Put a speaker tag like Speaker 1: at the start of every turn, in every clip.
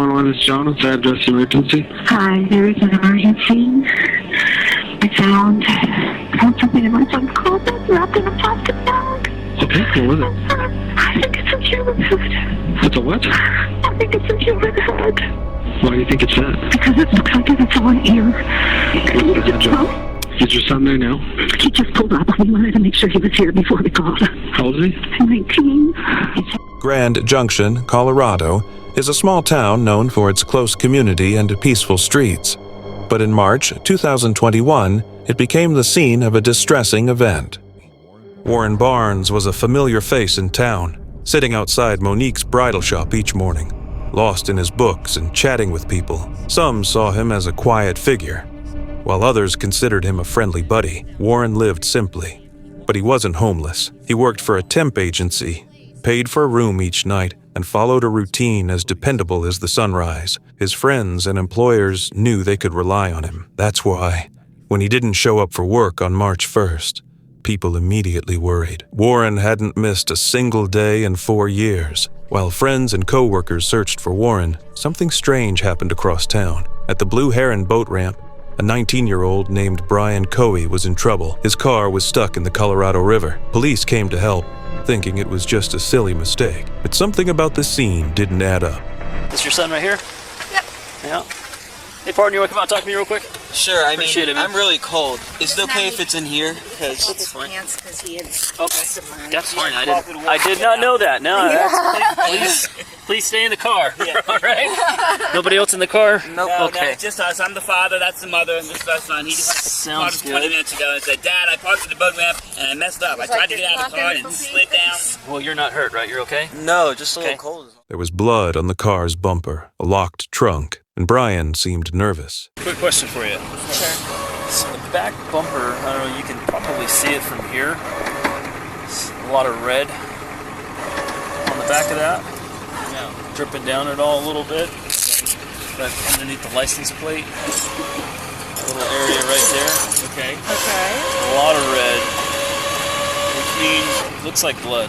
Speaker 1: 911 is John. What's the address emergency?
Speaker 2: Hi, there is an emergency. I found something in my son's closet wrapped in a plastic bag.
Speaker 1: Okay, what was it?
Speaker 2: I think it's a human head.
Speaker 1: It's a what?
Speaker 2: I think it's a human head.
Speaker 1: Why do you think it's that?
Speaker 2: Because it looks like it's on ear.
Speaker 1: Is your son there now?
Speaker 2: He just pulled up. We wanted to make sure he was here before we called.
Speaker 1: How old is he?
Speaker 2: 19.
Speaker 3: Grand Junction, Colorado, is a small town known for its close community and peaceful streets. But in March 2021, it became the scene of a distressing event. Warren Barnes was a familiar face in town, sitting outside Monique's bridal shop each morning, lost in his books and chatting with people. Some saw him as a quiet figure, while others considered him a friendly buddy. Warren lived simply, but he wasn't homeless. He worked for a temp agency, paid for a room each night, and followed a routine as dependable as the sunrise. His friends and employers knew they could rely on him. That's why, when he didn't show up for work on March 1st, people immediately worried. Warren hadn't missed a single day in 4 years. While friends and co-workers searched for Warren, something strange happened across town. At the Blue Heron boat ramp, a 19-year-old named Brian Cohee was in trouble. His car was stuck in the Colorado River. Police came to help, thinking it was just a silly mistake. But something about the scene didn't add up.
Speaker 4: Is your son right here?
Speaker 5: Yep.
Speaker 4: Yeah. Hey, partner, you want to come out and talk to me real quick?
Speaker 5: Sure,
Speaker 4: Appreciate it, man.
Speaker 5: I'm really cold. Is it okay if it's in here? Because
Speaker 4: That's fine. That's fine. I did not know that. No, please stay in the car. Yeah. All right. Nobody else in the car?
Speaker 5: Nope.
Speaker 4: No, okay.
Speaker 6: It's just us. I'm the father. That's the mother. And this is our son. He just
Speaker 4: Sounds
Speaker 6: parked 20
Speaker 4: good.
Speaker 6: minutes ago and said, "Dad, I parked at the boat ramp and I messed up. I tried to get out of the car and it slid down."
Speaker 4: Well, you're not hurt, right? You're okay?
Speaker 5: no, just a little
Speaker 4: Okay.
Speaker 5: cold.
Speaker 3: There was blood on the car's bumper, a locked trunk, and Brian seemed nervous.
Speaker 4: Quick question for you.
Speaker 5: Sure.
Speaker 4: So the back bumper, I don't know, you can probably see it from here. It's a lot of red on the back of that. Yeah. Dripping down it all a little bit. But underneath the license plate, a little area right there. Okay.
Speaker 5: Okay.
Speaker 4: A lot of red, which means it looks like blood.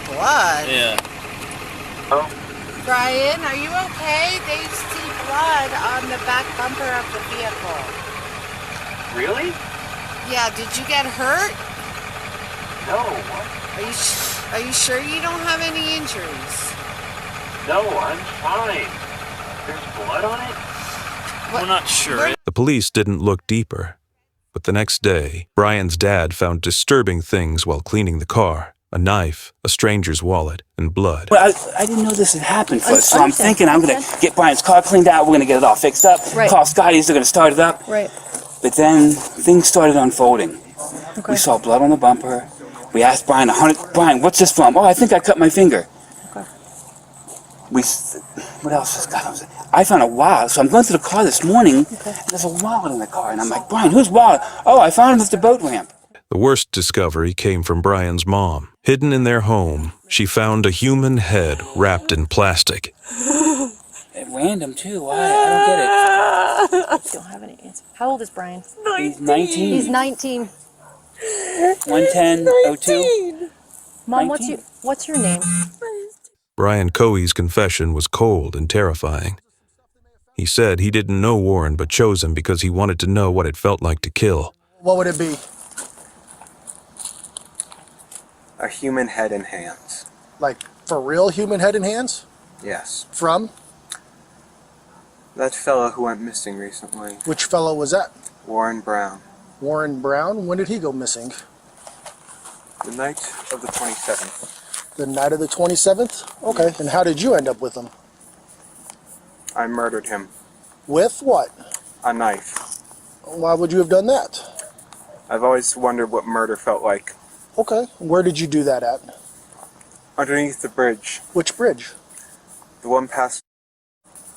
Speaker 5: Blood?
Speaker 4: Yeah.
Speaker 7: Brian, are you okay? They see blood on the back bumper of the vehicle.
Speaker 6: Really?
Speaker 7: Yeah, did you get hurt?
Speaker 6: No.
Speaker 7: Are you sure you don't have any injuries?
Speaker 6: No, I'm fine. There's blood on it?
Speaker 4: We're not sure.
Speaker 3: The police didn't look deeper, but the next day, Brian's dad found disturbing things while cleaning the car. A knife, a stranger's wallet, and blood.
Speaker 8: Well, I didn't know this had happened first, so I'm thinking I'm going to get Brian's car cleaned out, we're going to get it all fixed up, call Scotty's, they're going to start it up.
Speaker 9: Right.
Speaker 8: But then things started unfolding.
Speaker 9: Okay.
Speaker 8: We saw blood on the bumper. We asked Brian, Brian, what's this from? Oh, I think I cut my finger.
Speaker 9: Okay.
Speaker 8: What else has got on? I found a wallet, so I'm going to the car this morning, and there's a wallet in the car, and I'm like, Brian, whose wallet? Oh, I found it at the boat ramp.
Speaker 3: The worst discovery came from Brian's mom. Hidden in their home, she found a human head wrapped in plastic.
Speaker 8: At random, too. Why? I don't get it.
Speaker 9: I don't have any answer. How old is Brian?
Speaker 8: He's 19.
Speaker 9: He's 19.
Speaker 8: 110-02.
Speaker 9: Mom,
Speaker 8: 19.
Speaker 9: what's your name?
Speaker 3: Brian Cohee's confession was cold and terrifying. He said he didn't know Warren but chose him because he wanted to know what it felt like to kill.
Speaker 10: What would it be?
Speaker 5: A human head and hands.
Speaker 10: Like, for real human head and hands?
Speaker 5: Yes.
Speaker 10: From?
Speaker 5: That fellow who went missing recently.
Speaker 10: Which fellow was that?
Speaker 5: Warren Brown.
Speaker 10: Warren Brown? When did he go missing?
Speaker 5: The night of the 27th.
Speaker 10: The night of the 27th? Okay, and how did you end up with him?
Speaker 5: I murdered him.
Speaker 10: With what?
Speaker 5: A knife.
Speaker 10: Why would you have done that?
Speaker 5: I've always wondered what murder felt like.
Speaker 10: Okay, where did you do that at?
Speaker 5: Underneath the bridge.
Speaker 10: Which bridge?
Speaker 5: The one past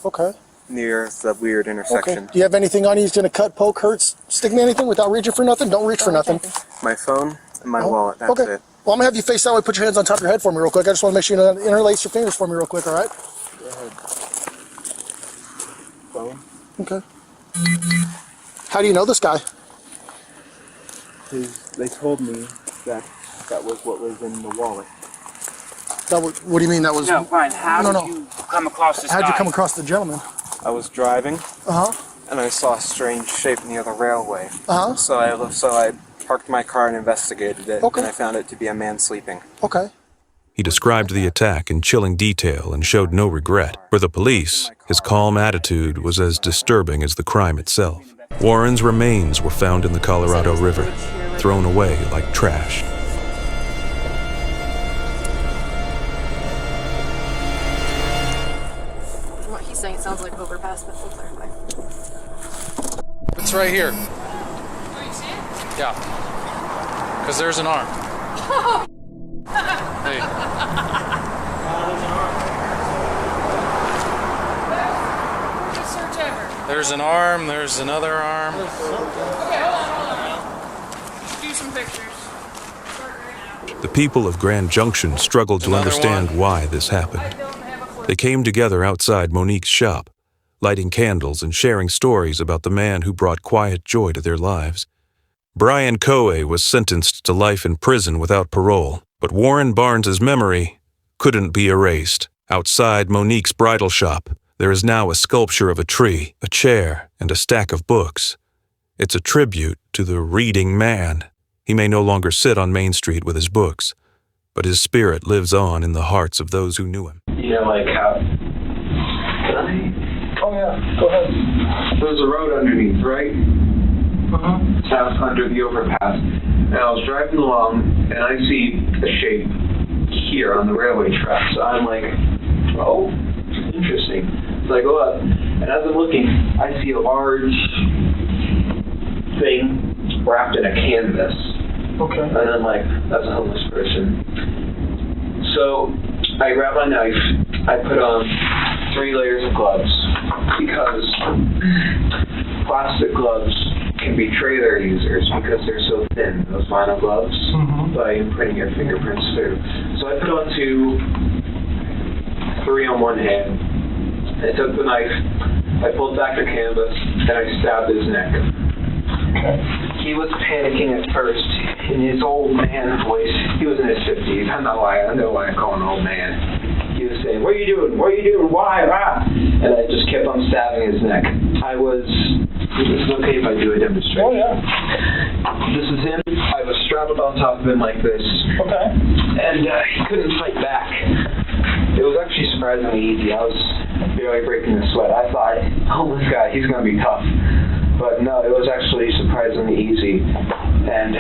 Speaker 10: Okay.
Speaker 5: near the weird intersection.
Speaker 10: Okay. Do you have anything on you? He's going to cut, poke, hurt, stick me anything without reaching for nothing? Don't reach for nothing.
Speaker 5: My phone and my wallet, that's
Speaker 10: okay.
Speaker 5: it.
Speaker 10: Well, I'm going to have you face that way. Put your hands on top of your head for me real quick. I just want to make sure you interlace your fingers for me real quick, all right?
Speaker 5: Go ahead. Phone?
Speaker 10: Okay. How do you know this guy?
Speaker 5: They told me that was what was in the wallet.
Speaker 10: What do you mean that was?
Speaker 8: No, Brian, how
Speaker 10: No,
Speaker 8: did you come across this
Speaker 10: How'd
Speaker 8: guy?
Speaker 10: you come across the gentleman?
Speaker 5: I was driving,
Speaker 10: Uh huh.
Speaker 5: and I saw a strange shape near the railway.
Speaker 10: Uh huh.
Speaker 5: So I parked my car and investigated it,
Speaker 10: Okay.
Speaker 5: and I found it to be a man sleeping.
Speaker 10: Okay.
Speaker 3: He described the attack in chilling detail and showed no regret. For the police, his calm attitude was as disturbing as the crime itself. Warren's remains were found in the Colorado River, thrown away like trash.
Speaker 9: What he's saying, it sounds like overpass, but we'll clarify.
Speaker 11: It's right here. Yeah. Because there's an arm. Hey. There's an arm, there's another arm.
Speaker 7: Okay, hold on. Do some pictures.
Speaker 3: The people of Grand Junction struggled to understand why this happened. They came together outside Monique's shop, lighting candles and sharing stories about the man who brought quiet joy to their lives. Brian Cohee was sentenced to life in prison without parole, but Warren Barnes's memory couldn't be erased. Outside Monique's bridal shop, there is now a sculpture of a tree, a chair, and a stack of books. It's a tribute to the reading man. He may no longer sit on Main Street with his books, but his spirit lives on in the hearts of those who knew him.
Speaker 12: You know, like how... Can I?
Speaker 10: Oh yeah. Go ahead.
Speaker 12: There's a road underneath, right? It's out under the overpass. And I was driving along, and I see a shape here on the railway tracks. So I'm like, oh, interesting. So I go up, and as I'm looking, I see a large thing wrapped in a canvas.
Speaker 10: Okay.
Speaker 12: And I'm like, that's a homeless person. So I grab my knife, I put on 3 layers of gloves, because plastic gloves can betray their users because they're so thin, those vinyl gloves, by imprinting your fingerprints through. So I put on 3 on one hand, I took the knife, I pulled back the canvas, and I stabbed his neck.
Speaker 10: Okay.
Speaker 12: He was panicking at first in his old man voice. He was in his 50s. I know why I call him an old man. He was saying, "What are you doing? What are you doing? Why? Ah!" And I just kept on stabbing his neck. Is it okay if I do a demonstration?
Speaker 10: Oh yeah.
Speaker 12: This is him. I was strapped on top of him like this.
Speaker 10: Okay.
Speaker 12: And he couldn't fight back. It was actually surprisingly easy. I was barely breaking a sweat. I thought, oh, this guy, he's going to be tough. But no, it was actually surprisingly easy. And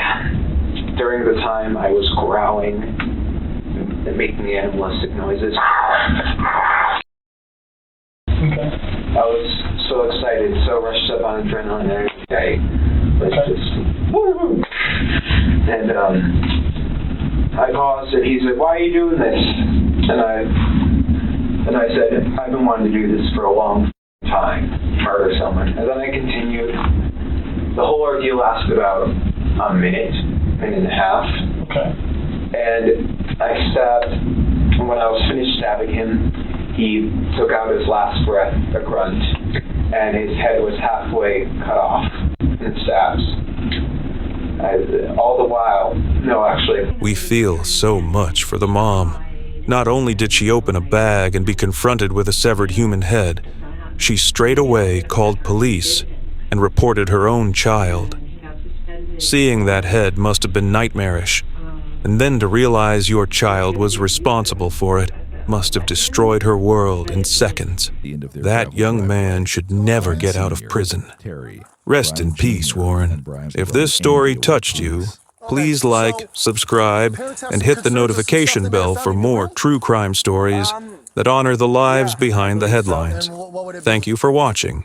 Speaker 12: during the time, I was growling and making the animalistic noises.
Speaker 10: Okay.
Speaker 12: I was so excited, so rushed up on adrenaline and everything. It was just, woo! And I paused, and he said, "Why are you doing this?" And I said, "I've been wanting to do this for a long time, murder someone." And then I continued. The whole ordeal lasted about a minute and a half.
Speaker 10: Okay.
Speaker 12: And I stabbed, and when I was finished stabbing him, he took out his last breath, a grunt, and his head was halfway cut off in stabs. All the while, no, actually.
Speaker 3: We feel so much for the mom. Not only did she open a bag and be confronted with a severed human head, she straight away called police and reported her own child. Seeing that head must have been nightmarish, and then to realize your child was responsible for it must have destroyed her world in seconds. That young man should never get out of prison. Rest in peace, Warren. If this story touched you, please like, subscribe, and hit the notification bell for more true crime stories that honor the lives behind the headlines. Thank you for watching.